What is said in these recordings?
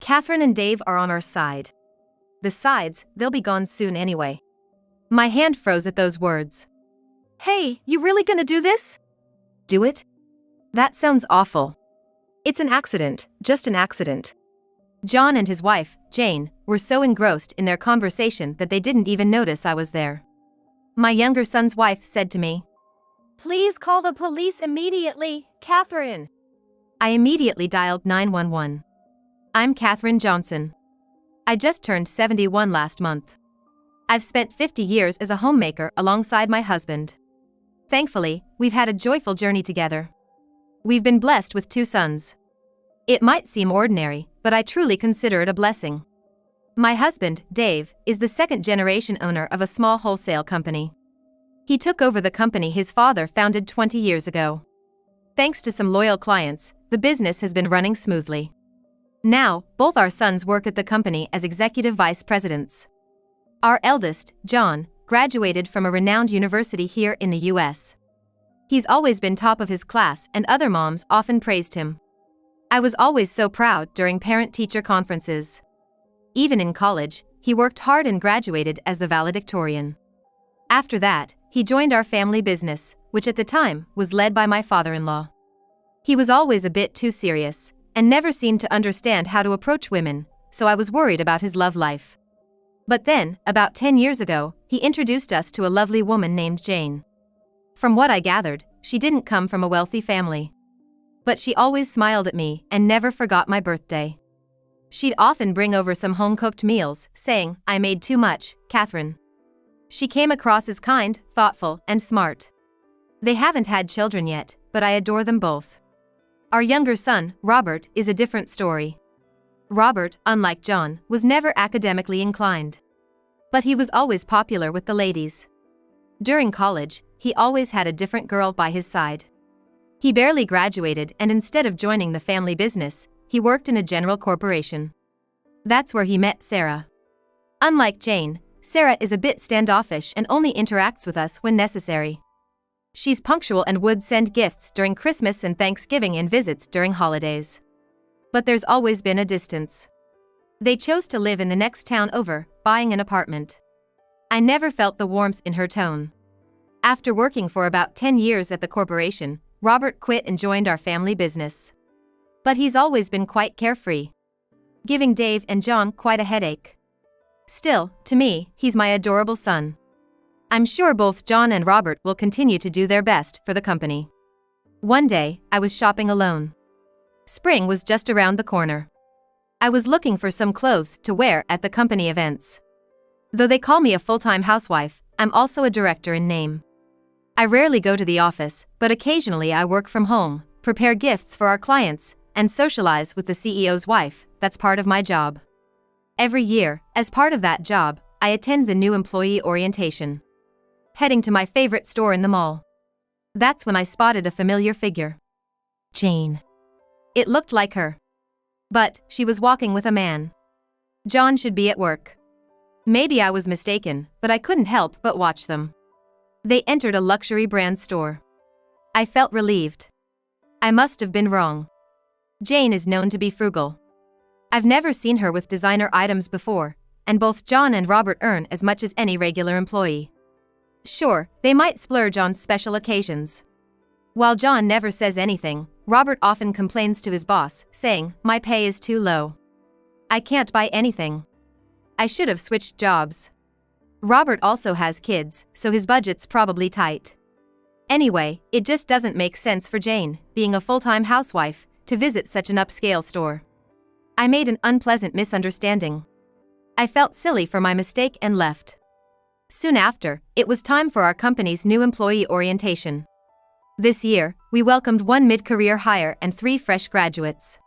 Catherine and Dave are on our side. Besides, they'll be gone soon anyway. My hand froze at those words. Hey, you really gonna do this? Do it? That sounds awful. It's an accident, just an accident. John and his wife, Jane, were so engrossed in their conversation that they didn't even notice I was there. My younger son's wife said to me, "Please call the police immediately, Catherine." I immediately dialed 911. I'm Catherine Johnson. I just turned 71 last month. I've spent 50 years as a homemaker alongside my husband. Thankfully, we've had a joyful journey together. We've been blessed with 2 sons. It might seem ordinary, but I truly consider it a blessing. My husband, Dave, is the second-generation owner of a small wholesale company. He took over the company his father founded 20 years ago. Thanks to some loyal clients, the business has been running smoothly. Now, both our sons work at the company as executive vice presidents. Our eldest, John, graduated from a renowned university here in the US. He's always been top of his class and other moms often praised him. I was always so proud during parent-teacher conferences. Even in college, he worked hard and graduated as the valedictorian. After that, he joined our family business, which at the time was led by my father-in-law. He was always a bit too serious, and never seemed to understand how to approach women, so I was worried about his love life. But then, about 10 years ago, he introduced us to a lovely woman named Jane. From what I gathered, she didn't come from a wealthy family. But she always smiled at me and never forgot my birthday. She'd often bring over some home-cooked meals, saying, "I made too much, Catherine." She came across as kind, thoughtful, and smart. They haven't had children yet, but I adore them both. Our younger son, Robert, is a different story. Robert, unlike John, was never academically inclined. But he was always popular with the ladies. During college, he always had a different girl by his side. He barely graduated, and instead of joining the family business, he worked in a general corporation. That's where he met Sarah. Unlike Jane, Sarah is a bit standoffish and only interacts with us when necessary. She's punctual and would send gifts during Christmas and Thanksgiving and visits during holidays. But there's always been a distance. They chose to live in the next town over, buying an apartment. I never felt the warmth in her tone. After working for about 10 years at the corporation, Robert quit and joined our family business. But he's always been quite carefree, giving Dave and John quite a headache. Still, to me, he's my adorable son. I'm sure both John and Robert will continue to do their best for the company. One day, I was shopping alone. Spring was just around the corner. I was looking for some clothes to wear at the company events. Though they call me a full-time housewife, I'm also a director in name. I rarely go to the office, but occasionally I work from home, prepare gifts for our clients, and socialize with the CEO's wife. That's part of my job. Every year, as part of that job, I attend the new employee orientation. Heading to my favorite store in the mall. That's when I spotted a familiar figure. Jane. It looked like her. But she was walking with a man. John should be at work. Maybe I was mistaken, but I couldn't help but watch them. They entered a luxury brand store. I felt relieved. I must have been wrong. Jane is known to be frugal. I've never seen her with designer items before, and both John and Robert earn as much as any regular employee. Sure, they might splurge on special occasions. While John never says anything, Robert often complains to his boss, saying, "My pay is too low. I can't buy anything. I should have switched jobs." Robert also has kids, so his budget's probably tight. Anyway, it just doesn't make sense for Jane, being a full-time housewife, to visit such an upscale store. I made an unpleasant misunderstanding. I felt silly for my mistake and left. Soon after, it was time for our company's new employee orientation. This year, we welcomed 1 mid-career hire and 3 fresh graduates.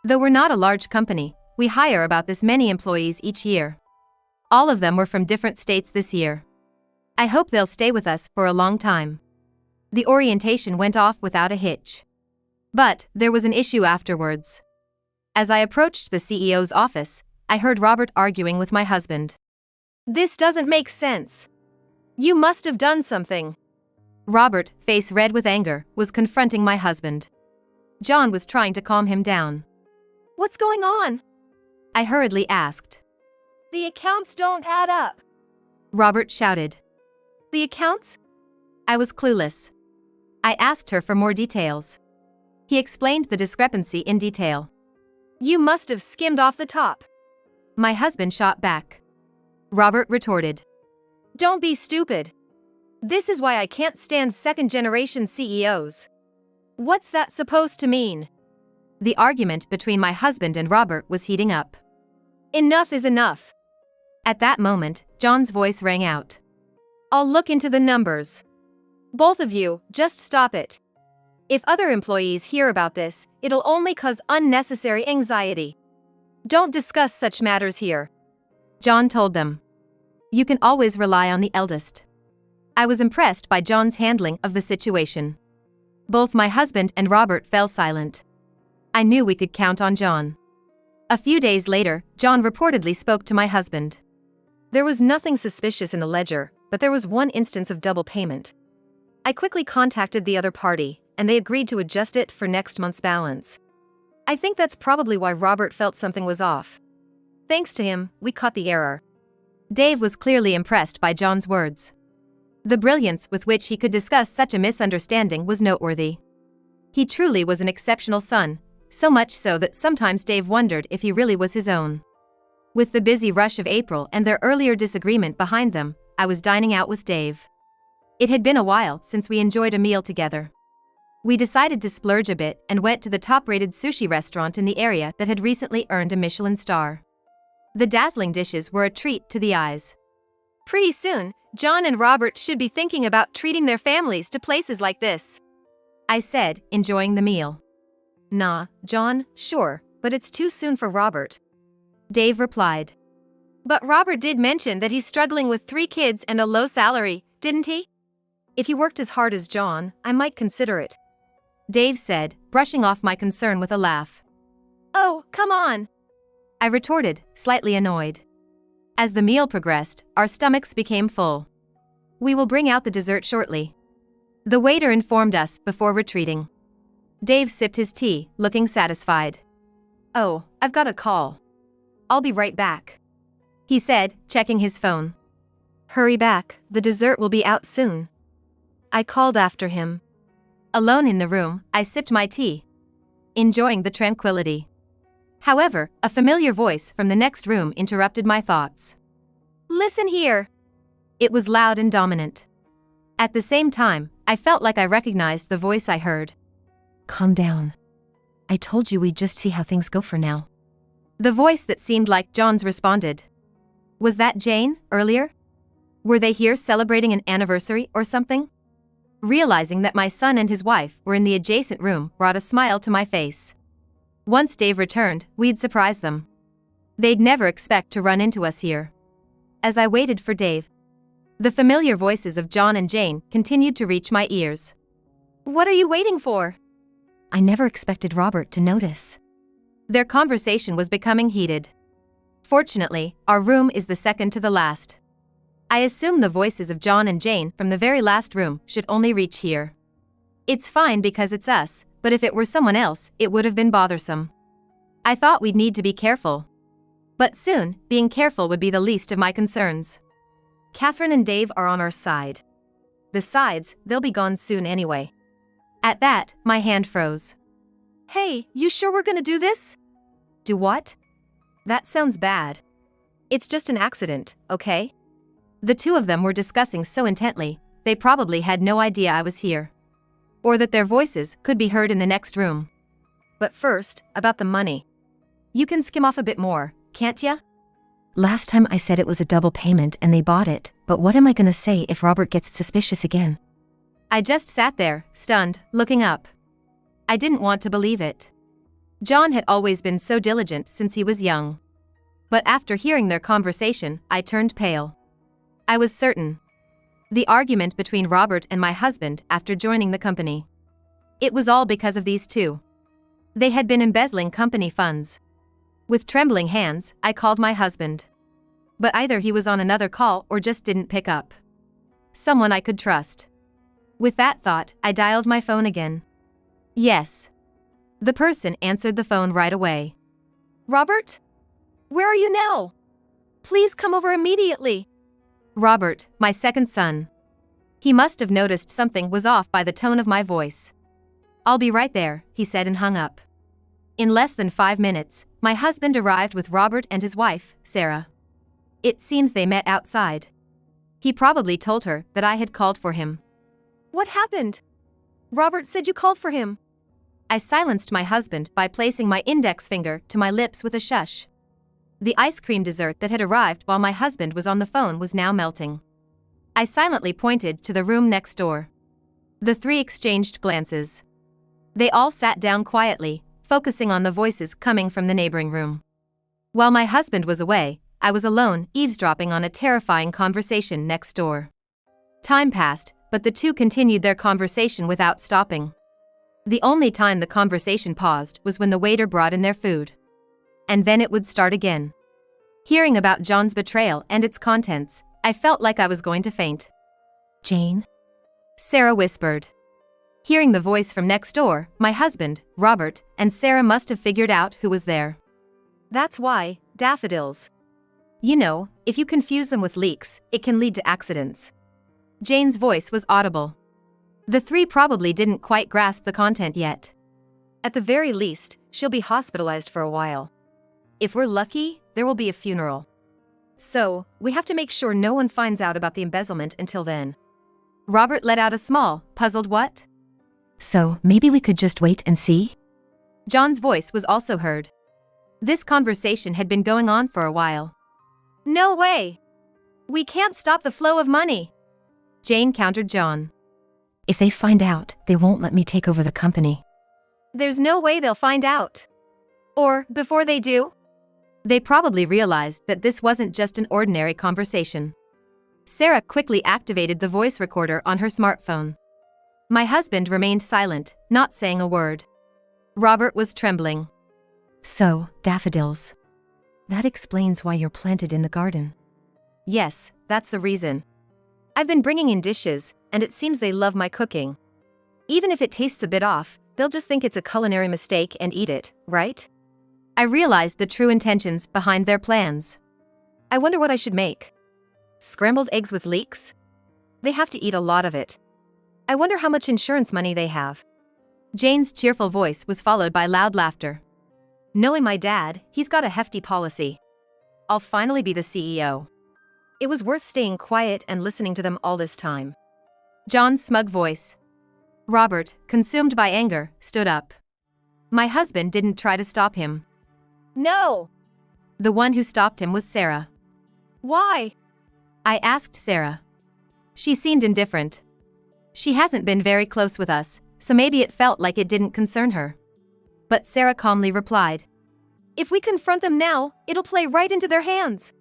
Though we're not a large company, we hire about this many employees each year. All of them were from different states this year. I hope they'll stay with us for a long time. The orientation went off without a hitch. But there was an issue afterwards. As I approached the CEO's office, I heard Robert arguing with my husband. "This doesn't make sense. You must have done something." Robert, face red with anger, was confronting my husband. John was trying to calm him down. "What's going on?" I hurriedly asked. The accounts don't add up. Robert shouted. The accounts? I was clueless. I asked her for more details. He explained the discrepancy in detail. You must have skimmed off the top. My husband shot back. Robert retorted. Don't be stupid. This is why I can't stand second-generation CEOs. What's that supposed to mean? The argument between my husband and Robert was heating up. Enough is enough. At that moment, John's voice rang out. I'll look into the numbers. Both of you, just stop it. If other employees hear about this, it'll only cause unnecessary anxiety. Don't discuss such matters here. John told them. You can always rely on the eldest. I was impressed by John's handling of the situation. Both my husband and Robert fell silent. I knew we could count on John. A few days later, John reportedly spoke to my husband. There was nothing suspicious in the ledger, but there was one instance of double payment. I quickly contacted the other party, and they agreed to adjust it for next month's balance. I think that's probably why Robert felt something was off. Thanks to him, we caught the error. Dave was clearly impressed by John's words. The brilliance with which he could discuss such a misunderstanding was noteworthy. He truly was an exceptional son, so much so that sometimes Dave wondered if he really was his own. With the busy rush of April and their earlier disagreement behind them, I was dining out with Dave. It had been a while since we enjoyed a meal together. We decided to splurge a bit and went to the top-rated sushi restaurant in the area that had recently earned a Michelin star. The dazzling dishes were a treat to the eyes. Pretty soon, John and Robert should be thinking about treating their families to places like this, I said, enjoying the meal. Nah, John, sure, but it's too soon for Robert, Dave replied. But Robert did mention that he's struggling with 3 kids and a low salary, didn't he? If he worked as hard as John, I might consider it, Dave said, brushing off my concern with a laugh. Oh, come on, I retorted, slightly annoyed. As the meal progressed, our stomachs became full. We will bring out the dessert shortly, the waiter informed us before retreating. Dave sipped his tea, looking satisfied. Oh, I've got a call. I'll be right back, he said, checking his phone. Hurry back, the dessert will be out soon, I called after him. Alone in the room, I sipped my tea, enjoying the tranquility. However, a familiar voice from the next room interrupted my thoughts. Listen here. It was loud and dominant. At the same time, I felt like I recognized the voice I heard. Calm down. I told you we'd just see how things go for now. The voice that seemed like John's responded. Was that Jane, earlier? Were they here celebrating an anniversary or something? Realizing that my son and his wife were in the adjacent room brought a smile to my face. Once Dave returned, we'd surprise them. They'd never expect to run into us here. As I waited for Dave, the familiar voices of John and Jane continued to reach my ears. What are you waiting for? I never expected Robert to notice. Their conversation was becoming heated. Fortunately, our room is the second to the last. I assume the voices of John and Jane from the very last room should only reach here. It's fine because it's us, but if it were someone else, it would have been bothersome. I thought we'd need to be careful. But soon, being careful would be the least of my concerns. Catherine and Dave are on our side. Besides, they'll be gone soon anyway. At that, my hand froze. Hey, you sure we're gonna do this? Do what? That sounds bad. It's just an accident, okay? The two of them were discussing so intently, they probably had no idea I was here. Or that their voices could be heard in the next room. But first, about the money. You can skim off a bit more, can't ya? Last time I said it was a double payment and they bought it, but what am I gonna say if Robert gets suspicious again? I just sat there, stunned, looking up. I didn't want to believe it. John had always been so diligent since he was young. But after hearing their conversation, I turned pale. I was certain. The argument between Robert and my husband after joining the company. It was all because of these two. They had been embezzling company funds. With trembling hands, I called my husband. But either he was on another call or just didn't pick up. Someone I could trust. With that thought, I dialed my phone again. Yes. The person answered the phone right away. Robert? Where are you now? Please come over immediately. Robert, my second son. He must have noticed something was off by the tone of my voice. I'll be right there, he said and hung up. In less than 5 minutes, my husband arrived with Robert and his wife, Sarah. It seems they met outside. He probably told her that I had called for him. What happened? Robert said you called for him. I silenced my husband by placing my index finger to my lips with a shush. The ice cream dessert that had arrived while my husband was on the phone was now melting. I silently pointed to the room next door. The three exchanged glances. They all sat down quietly, focusing on the voices coming from the neighboring room. While my husband was away, I was alone, eavesdropping on a terrifying conversation next door. Time passed, but the two continued their conversation without stopping. The only time the conversation paused was when the waiter brought in their food. And then it would start again. Hearing about John's betrayal and its contents, I felt like I was going to faint. Jane? Sarah whispered. Hearing the voice from next door, my husband, Robert, and Sarah must have figured out who was there. That's why, daffodils. You know, if you confuse them with leeks, it can lead to accidents. Jane's voice was audible. The three probably didn't quite grasp the content yet. At the very least, she'll be hospitalized for a while. If we're lucky, there will be a funeral. So, we have to make sure no one finds out about the embezzlement until then. Robert let out a small, puzzled what? So, maybe we could just wait and see? John's voice was also heard. This conversation had been going on for a while. No way. We can't stop the flow of money. Jane countered John. If they find out, they won't let me take over the company. There's no way they'll find out. Or, before they do? They probably realized that this wasn't just an ordinary conversation. Sarah quickly activated the voice recorder on her smartphone. My husband remained silent, not saying a word. Robert was trembling. So, daffodils. That explains why you're planted in the garden. Yes, that's the reason. I've been bringing in dishes, and it seems they love my cooking. Even if it tastes a bit off, they'll just think it's a culinary mistake and eat it, right? I realized the true intentions behind their plans. I wonder what I should make. Scrambled eggs with leeks? They have to eat a lot of it. I wonder how much insurance money they have. Jane's cheerful voice was followed by loud laughter. Knowing my dad, he's got a hefty policy. I'll finally be the CEO. It was worth staying quiet and listening to them all this time. John's smug voice. Robert, consumed by anger, stood up. My husband didn't try to stop him. No. The one who stopped him was Sarah. Why? I asked Sarah. She seemed indifferent. She hasn't been very close with us, so maybe it felt like it didn't concern her. But Sarah calmly replied. If we confront them now, it'll play right into their hands.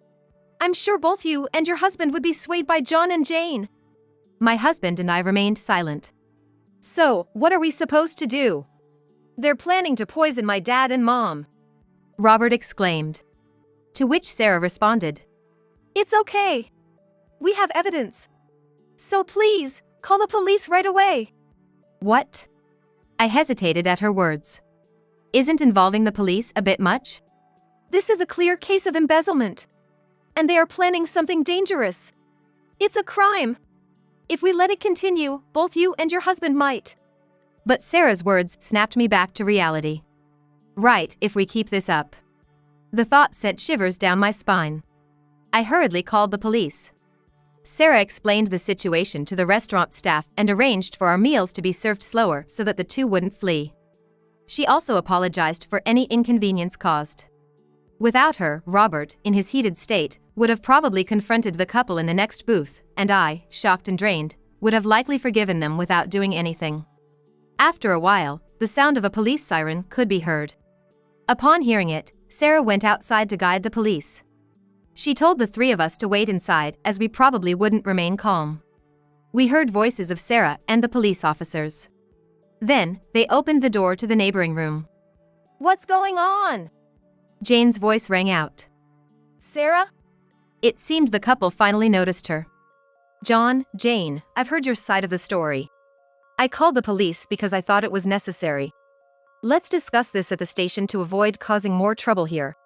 I'm sure both you and your husband would be swayed by John and Jane. My husband and I remained silent. So, what are we supposed to do? They're planning to poison my dad and mom. Robert exclaimed. To which Sarah responded. It's okay. We have evidence. So please, call the police right away. What? I hesitated at her words. Isn't involving the police a bit much? This is a clear case of embezzlement. And they are planning something dangerous. It's a crime. If we let it continue, both you and your husband might. But Sarah's words snapped me back to reality. Right, if we keep this up. The thought sent shivers down my spine. I hurriedly called the police. Sarah explained the situation to the restaurant staff and arranged for our meals to be served slower so that the two wouldn't flee. She also apologized for any inconvenience caused. Without her, Robert, in his heated state, would have probably confronted the couple in the next booth, and I, shocked and drained, would have likely forgiven them without doing anything. After a while, the sound of a police siren could be heard. Upon hearing it, Sarah went outside to guide the police. She told the three of us to wait inside as we probably wouldn't remain calm. We heard voices of Sarah and the police officers. Then, they opened the door to the neighboring room. What's going on? Jane's voice rang out. Sarah? It seemed the couple finally noticed her. John, Jane, I've heard your side of the story. I called the police because I thought it was necessary. Let's discuss this at the station to avoid causing more trouble here.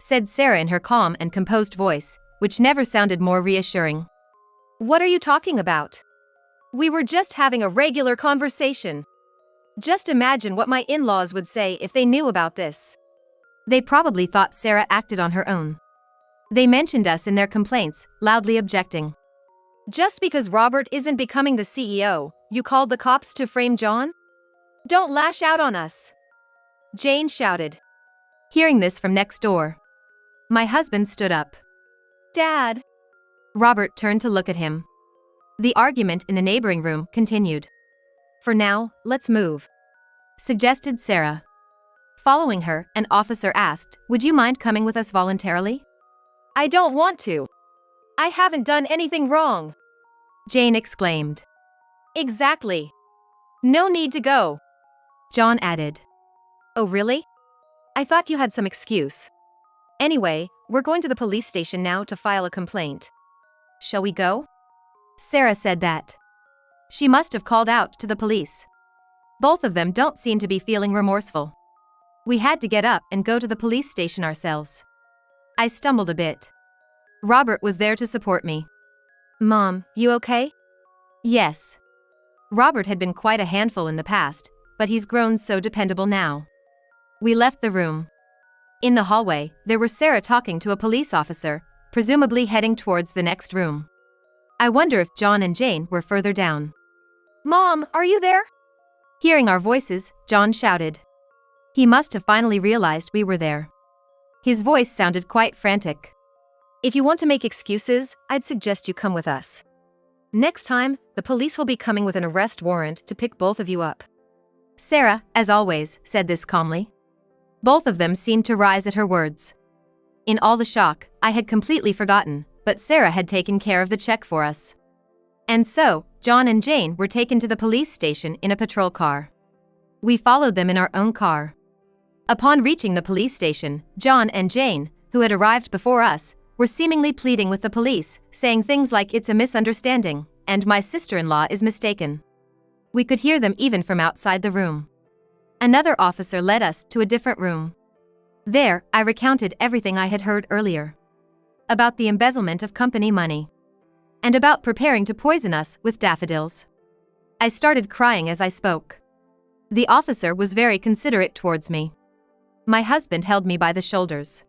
said Sarah in her calm and composed voice, which never sounded more reassuring. "What are you talking about? We were just having a regular conversation. Just imagine what my in-laws would say if they knew about this." They probably thought Sarah acted on her own. They mentioned us in their complaints, loudly objecting. "Just because Robert isn't becoming the CEO, you called the cops to frame John? Don't lash out on us," Jane shouted. Hearing this from next door, my husband stood up. "Dad." Robert turned to look at him. The argument in the neighboring room continued. "For now, let's move," suggested Sarah. Following her, an officer asked, "Would you mind coming with us voluntarily?" "I don't want to. I haven't done anything wrong," Jane exclaimed. "Exactly. No need to go," John added. "Oh really? I thought you had some excuse. Anyway, we're going to the police station now to file a complaint. Shall we go?" Sarah said that. She must have called out to the police. Both of them don't seem to be feeling remorseful. We had to get up and go to the police station ourselves. I stumbled a bit. Robert was there to support me. "Mom, you okay?" "Yes." Robert had been quite a handful in the past, but he's grown so dependable now. We left the room. In the hallway, there was Sarah talking to a police officer, presumably heading towards the next room. I wonder if John and Jane were further down. "Mom, are you there?" Hearing our voices, John shouted. He must have finally realized we were there. His voice sounded quite frantic. "If you want to make excuses, I'd suggest you come with us. Next time, the police will be coming with an arrest warrant to pick both of you up." Sarah, as always, said this calmly. Both of them seemed to rise at her words. In all the shock, I had completely forgotten, but Sarah had taken care of the check for us. And so, John and Jane were taken to the police station in a patrol car. We followed them in our own car. Upon reaching the police station, John and Jane, who had arrived before us, were seemingly pleading with the police, saying things like "it's a misunderstanding," and "my sister-in-law is mistaken." We could hear them even from outside the room. Another officer led us to a different room. There, I recounted everything I had heard earlier. About the embezzlement of company money. And about preparing to poison us with daffodils. I started crying as I spoke. The officer was very considerate towards me. My husband held me by the shoulders.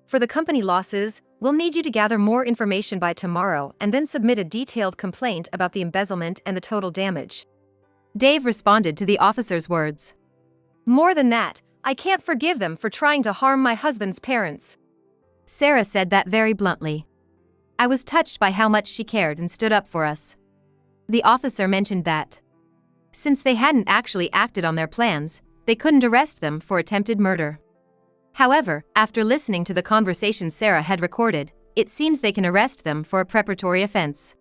"For the company losses, we'll need you to gather more information by tomorrow and then submit a detailed complaint about the embezzlement and the total damage." Dave responded to the officer's words. "More than that, I can't forgive them for trying to harm my husband's parents." Sarah said that very bluntly. I was touched by how much she cared and stood up for us. The officer mentioned that, since they hadn't actually acted on their plans, they couldn't arrest them for attempted murder. However, after listening to the conversation Sarah had recorded, it seems they can arrest them for a preparatory offense.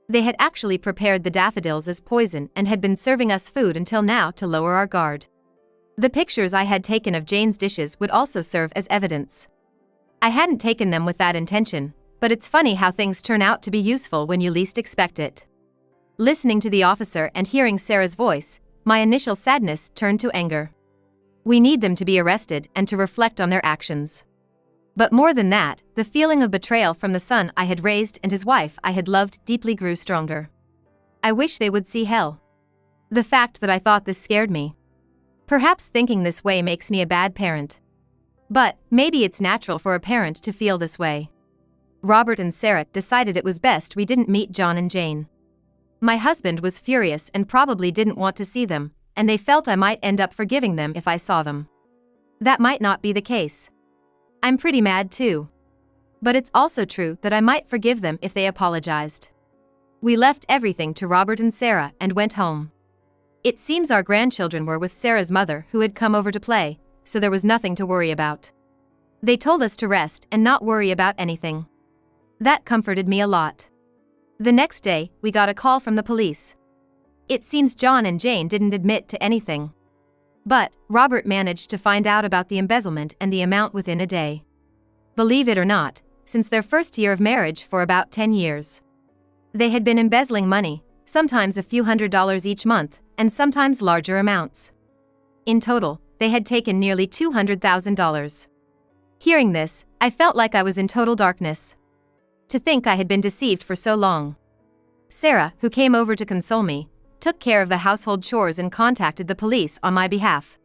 They had actually prepared the daffodils as poison and had been serving us food until now to lower our guard. The pictures I had taken of Jane's dishes would also serve as evidence. I hadn't taken them with that intention, but it's funny how things turn out to be useful when you least expect it. Listening to the officer and hearing Sarah's voice, my initial sadness turned to anger. We need them to be arrested and to reflect on their actions. But more than that, the feeling of betrayal from the son I had raised and his wife I had loved deeply grew stronger. I wish they would see hell. The fact that I thought this scared me. Perhaps thinking this way makes me a bad parent. But maybe it's natural for a parent to feel this way. Robert and Sarah decided it was best we didn't meet John and Jane. My husband was furious and probably didn't want to see them, and they felt I might end up forgiving them if I saw them. That might not be the case. I'm pretty mad too. But it's also true that I might forgive them if they apologized. We left everything to Robert and Sarah and went home. It seems our grandchildren were with Sarah's mother who had come over to play, so there was nothing to worry about. They told us to rest and not worry about anything. That comforted me a lot. The next day, we got a call from the police. It seems John and Jane didn't admit to anything. But Robert managed to find out about the embezzlement and the amount within a day. Believe it or not, since their first year of marriage for about 10 years. They had been embezzling money, sometimes a few $100s each month, and sometimes larger amounts. In total, they had taken nearly $200,000. Hearing this, I felt like I was in total darkness. To think I had been deceived for so long. Sarah, who came over to console me, took care of the household chores and contacted the police on my behalf.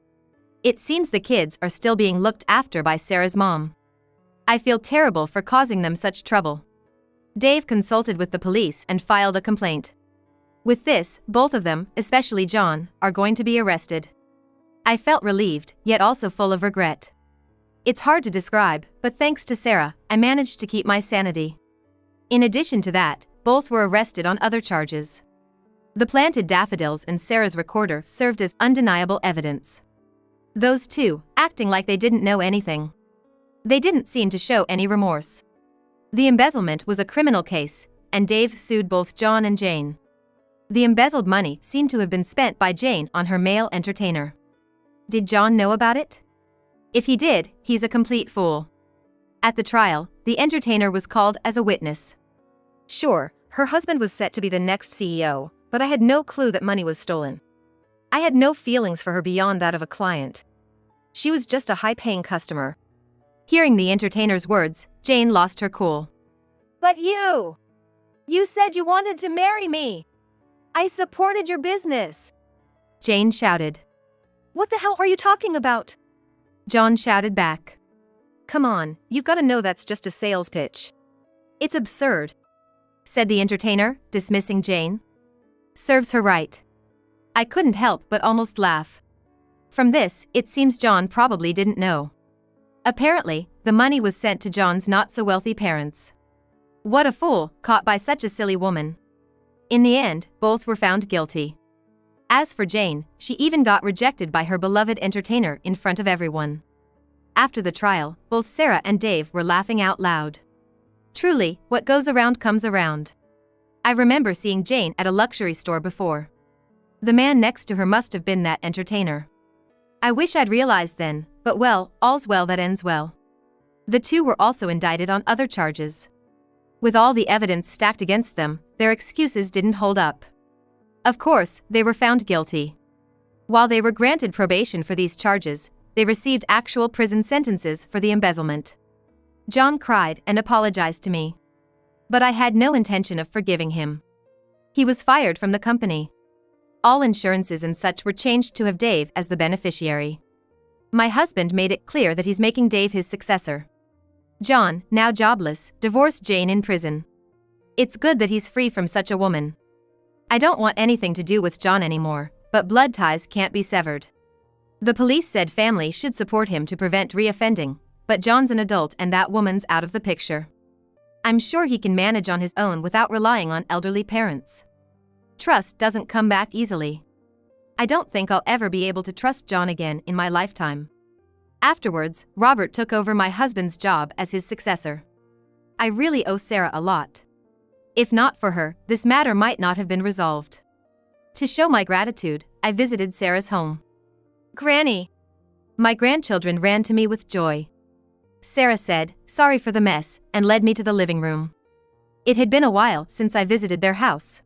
It seems the kids are still being looked after by Sarah's mom. I feel terrible for causing them such trouble. Dave consulted with the police and filed a complaint. With this, both of them, especially John, are going to be arrested. I felt relieved, yet also full of regret. It's hard to describe, but thanks to Sarah, I managed to keep my sanity. In addition to that, both were arrested on other charges. The planted daffodils and Sarah's recorder served as undeniable evidence. Those two, acting like they didn't know anything. They didn't seem to show any remorse. The embezzlement was a criminal case, and Dave sued both John and Jane. The embezzled money seemed to have been spent by Jane on her male entertainer. Did John know about it? If he did, he's a complete fool. At the trial, the entertainer was called as a witness. Sure, her husband was set to be the next CEO, but I had no clue that money was stolen. I had no feelings for her beyond that of a client. She was just a high-paying customer. Hearing the entertainer's words, Jane lost her cool. But you! You said you wanted to marry me! I supported your business! Jane shouted. What the hell are you talking about? John shouted back. Come on, you've got to know that's just a sales pitch. It's absurd, said the entertainer, dismissing Jane. Serves her right. I couldn't help but almost laugh. From this, it seems John probably didn't know. Apparently, the money was sent to John's not-so-wealthy parents. What a fool, caught by such a silly woman. In the end, both were found guilty. As for Jane, she even got rejected by her beloved entertainer in front of everyone. After the trial, both Sarah and Dave were laughing out loud. Truly, what goes around comes around. I remember seeing Jane at a luxury store before. The man next to her must have been that entertainer. I wish I'd realized then, but well, all's well that ends well. The two were also indicted on other charges. With all the evidence stacked against them, their excuses didn't hold up. Of course, they were found guilty. While they were granted probation for these charges, they received actual prison sentences for the embezzlement. John cried and apologized to me. But I had no intention of forgiving him. He was fired from the company. All insurances and such were changed to have Dave as the beneficiary. My husband made it clear that he's making Dave his successor. John, now jobless, divorced Jane in prison. It's good that he's free from such a woman. I don't want anything to do with John anymore, but blood ties can't be severed. The police said family should support him to prevent reoffending, but John's an adult and that woman's out of the picture. I'm sure he can manage on his own without relying on elderly parents. Trust doesn't come back easily. I don't think I'll ever be able to trust John again in my lifetime. Afterwards, Robert took over my husband's job as his successor. I really owe Sarah a lot. If not for her, this matter might not have been resolved. To show my gratitude, I visited Sarah's home. Granny! My grandchildren ran to me with joy. Sarah said, sorry for the mess, and led me to the living room. It had been a while since I visited their house.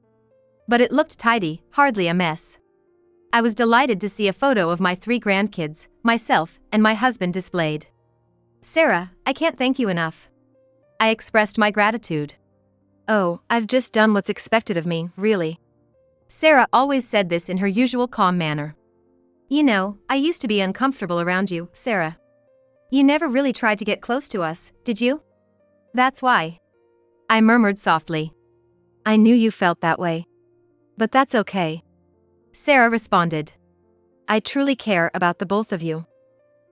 But it looked tidy, hardly a mess. I was delighted to see a photo of my 3 grandkids, myself, and my husband displayed. Sarah, I can't thank you enough. I expressed my gratitude. Oh, I've just done what's expected of me, really. Sarah always said this in her usual calm manner. You know, I used to be uncomfortable around you, Sarah. You never really tried to get close to us, did you? That's why. I murmured softly. I knew you felt that way. But that's okay. Sarah responded. I truly care about the both of you.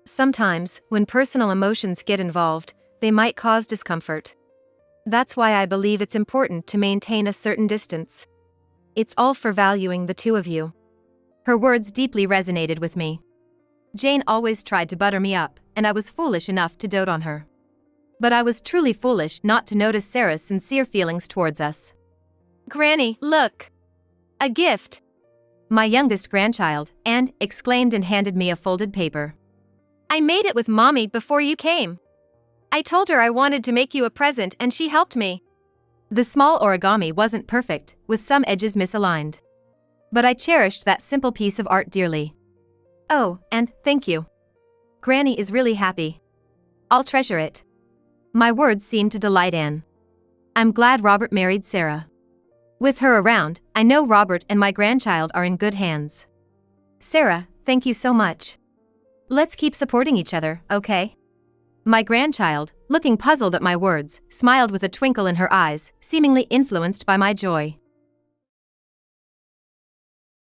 Sometimes, when personal emotions get involved, they might cause discomfort. That's why I believe it's important to maintain a certain distance. It's all for valuing the two of you. Her words deeply resonated with me. Jane always tried to butter me up, and I was foolish enough to dote on her. But I was truly foolish not to notice Sarah's sincere feelings towards us. Granny, look! A gift! My youngest grandchild, and exclaimed and handed me a folded paper. I made it with Mommy before you came. I told her I wanted to make you a present and she helped me. The small origami wasn't perfect, with some edges misaligned. But I cherished that simple piece of art dearly. Oh, and thank you. Granny is really happy. I'll treasure it. My words seemed to delight Anne. I'm glad Robert married Sarah. With her around, I know Robert and my grandchild are in good hands. Sarah, thank you so much. Let's keep supporting each other, okay? My grandchild, looking puzzled at my words, smiled with a twinkle in her eyes, seemingly influenced by my joy.